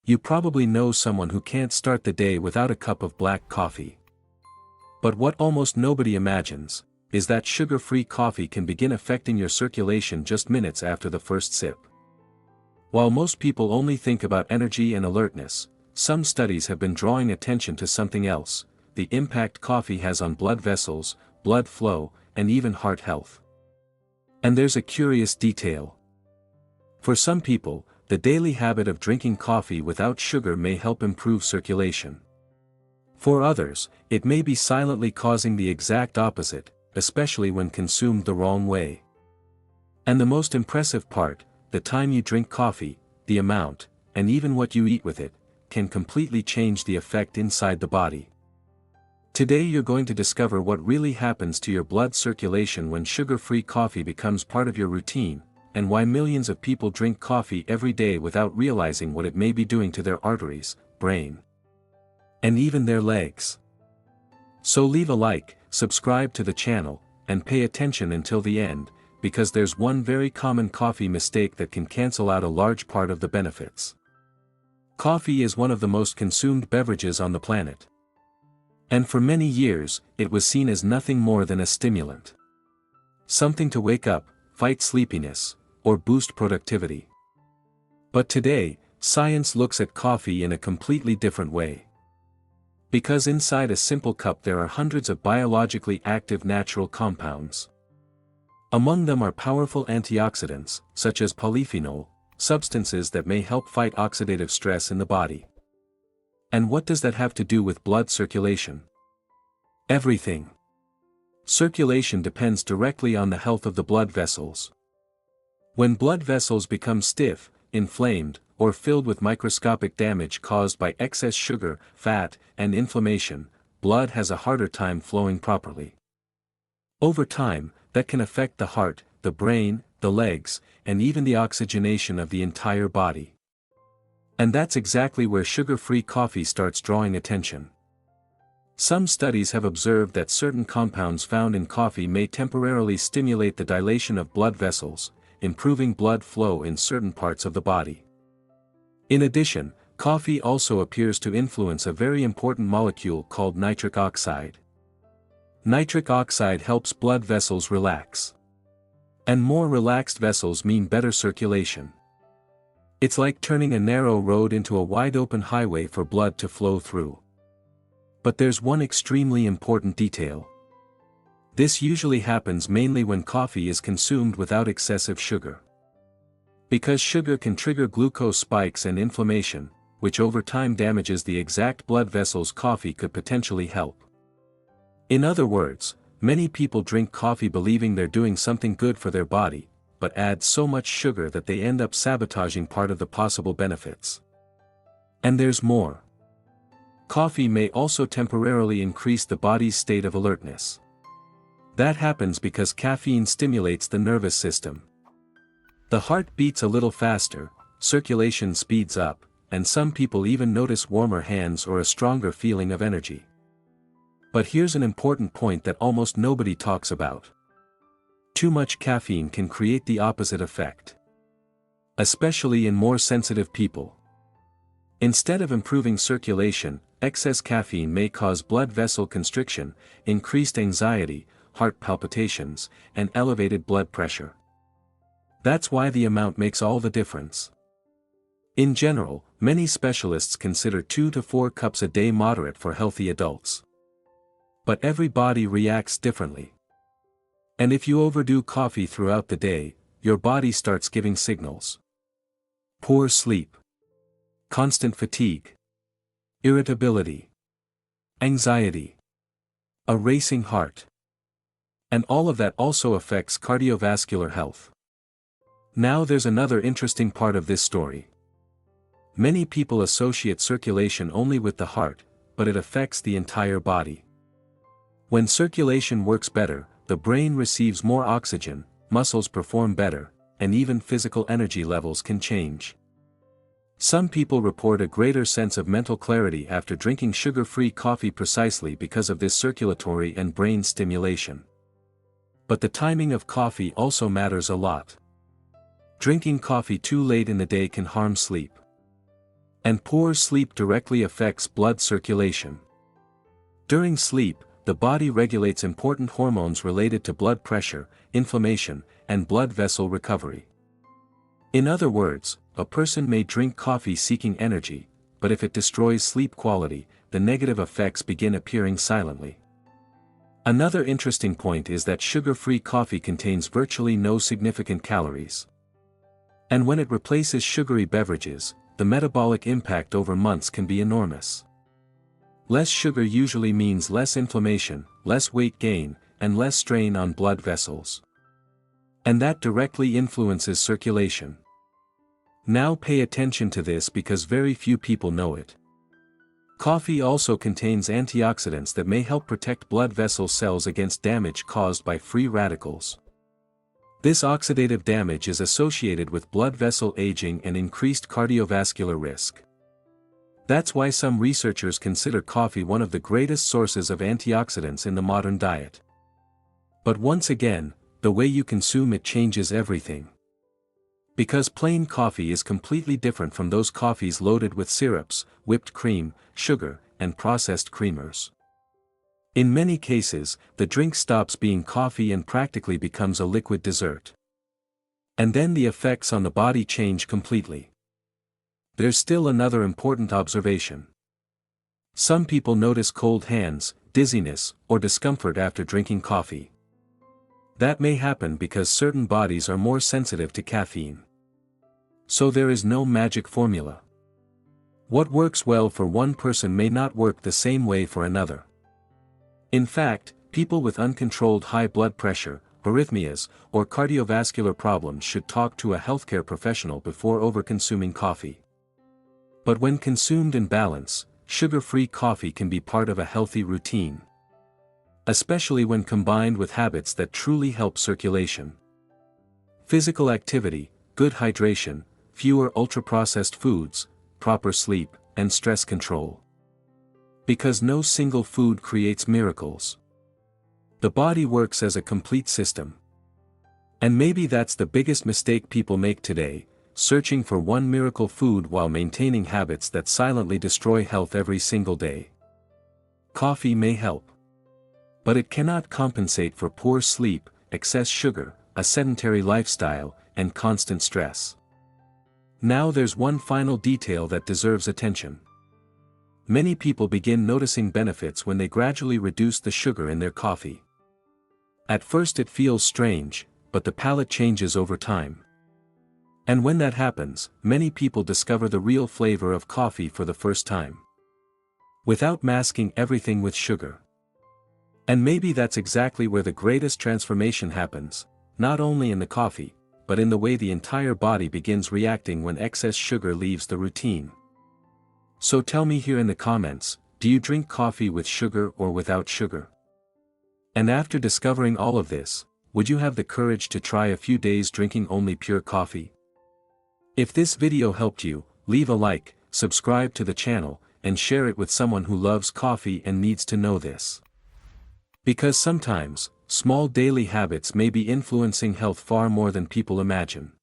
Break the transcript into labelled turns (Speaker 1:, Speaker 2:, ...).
Speaker 1: You probably know someone who can't start the day without a cup of black coffee. But what almost nobody imagines, is that sugar-free coffee can begin affecting your circulation just minutes after the first sip. While most people only think about energy and alertness, some studies have been drawing attention to something else: the impact coffee has on blood vessels, blood flow, and even heart health. And there's a curious detail. For some people, the daily habit of drinking coffee without sugar may help improve circulation. For others, it may be silently causing the exact opposite, especially when consumed the wrong way. And the most impressive part, the time you drink coffee, the amount, and even what you eat with it, can completely change the effect inside the body. Today you're going to discover what really happens to your blood circulation when sugar-free coffee becomes part of your routine, and why millions of people drink coffee every day without realizing what it may be doing to their arteries, brain, and even their legs. So leave a like, subscribe to the channel, and pay attention until the end, because there's one very common coffee mistake that can cancel out a large part of the benefits. Coffee is one of the most consumed beverages on the planet. And for many years, it was seen as nothing more than a stimulant. Something to wake up, fight sleepiness, or boost productivity. But today, science looks at coffee in a completely different way. Because inside a simple cup there are hundreds of biologically active natural compounds. Among them are powerful antioxidants, such as polyphenol, substances that may help fight oxidative stress in the body. And what does that have to do with blood circulation? Everything. Circulation depends directly on the health of the blood vessels. When blood vessels become stiff, inflamed, or filled with microscopic damage caused by excess sugar, fat, and inflammation, blood has a harder time flowing properly. Over time, that can affect the heart, the brain, the legs, and even the oxygenation of the entire body. And that's exactly where sugar-free coffee starts drawing attention. Some studies have observed that certain compounds found in coffee may temporarily stimulate the dilation of blood vessels, improving blood flow in certain parts of the body. In addition, coffee also appears to influence a very important molecule called nitric oxide. Nitric oxide helps blood vessels relax. And more relaxed vessels mean better circulation. It's like turning a narrow road into a wide-open highway for blood to flow through. But there's one extremely important detail. This usually happens mainly when coffee is consumed without excessive sugar. Because sugar can trigger glucose spikes and inflammation, which over time damages the exact blood vessels coffee could potentially help. In other words, many people drink coffee believing they're doing something good for their body, but add so much sugar that they end up sabotaging part of the possible benefits. And there's more. Coffee may also temporarily increase the body's state of alertness. That happens because caffeine stimulates the nervous system. The heart beats a little faster, circulation speeds up, and some people even notice warmer hands or a stronger feeling of energy. But here's an important point that almost nobody talks about. Too much caffeine can create the opposite effect. Especially in more sensitive people. Instead of improving circulation, excess caffeine may cause blood vessel constriction, increased anxiety, heart palpitations, and elevated blood pressure. That's why the amount makes all the difference. In general, many specialists consider 2 to 4 cups a day moderate for healthy adults. But every body reacts differently. And if you overdo coffee throughout the day, your body starts giving signals. Poor sleep, constant fatigue, irritability, anxiety, a racing heart. And all of that also affects cardiovascular health. Now there's another interesting part of this story. Many people associate circulation only with the heart, but it affects the entire body. When circulation works better, the brain receives more oxygen, muscles perform better, and even physical energy levels can change. Some people report a greater sense of mental clarity after drinking sugar-free coffee precisely because of this circulatory and brain stimulation. But the timing of coffee also matters a lot. Drinking coffee too late in the day can harm sleep. And poor sleep directly affects blood circulation. During sleep, the body regulates important hormones related to blood pressure, inflammation, and blood vessel recovery. In other words, a person may drink coffee seeking energy, but if it destroys sleep quality, the negative effects begin appearing silently. Another interesting point is that sugar-free coffee contains virtually no significant calories. And when it replaces sugary beverages, the metabolic impact over months can be enormous. Less sugar usually means less inflammation, less weight gain, and less strain on blood vessels. And that directly influences circulation. Now pay attention to this because very few people know it. Coffee also contains antioxidants that may help protect blood vessel cells against damage caused by free radicals. This oxidative damage is associated with blood vessel aging and increased cardiovascular risk. That's why some researchers consider coffee one of the greatest sources of antioxidants in the modern diet. But once again, the way you consume it changes everything. Because plain coffee is completely different from those coffees loaded with syrups, whipped cream, sugar, and processed creamers. In many cases, the drink stops being coffee and practically becomes a liquid dessert. And then the effects on the body change completely. There's still another important observation. Some people notice cold hands, dizziness, or discomfort after drinking coffee. That may happen because certain bodies are more sensitive to caffeine. So there is no magic formula. What works well for one person may not work the same way for another. In fact, people with uncontrolled high blood pressure, arrhythmias, or cardiovascular problems should talk to a healthcare professional before overconsuming coffee. But when consumed in balance, sugar-free coffee can be part of a healthy routine. Especially when combined with habits that truly help circulation. Physical activity, good hydration, fewer ultra-processed foods, proper sleep, and stress control. Because no single food creates miracles. The body works as a complete system. And maybe that's the biggest mistake people make today, searching for one miracle food while maintaining habits that silently destroy health every single day. Coffee may help. But it cannot compensate for poor sleep, excess sugar, a sedentary lifestyle, and constant stress. Now there's one final detail that deserves attention. Many people begin noticing benefits when they gradually reduce the sugar in their coffee. At first it feels strange, but the palate changes over time. And when that happens, many people discover the real flavor of coffee for the first time. Without masking everything with sugar. And maybe that's exactly where the greatest transformation happens, not only in the coffee, but in the way the entire body begins reacting when excess sugar leaves the routine. So tell me here in the comments, do you drink coffee with sugar or without sugar? And after discovering all of this, would you have the courage to try a few days drinking only pure coffee? If this video helped you, leave a like, subscribe to the channel, and share it with someone who loves coffee and needs to know this. Because sometimes, small daily habits may be influencing health far more than people imagine.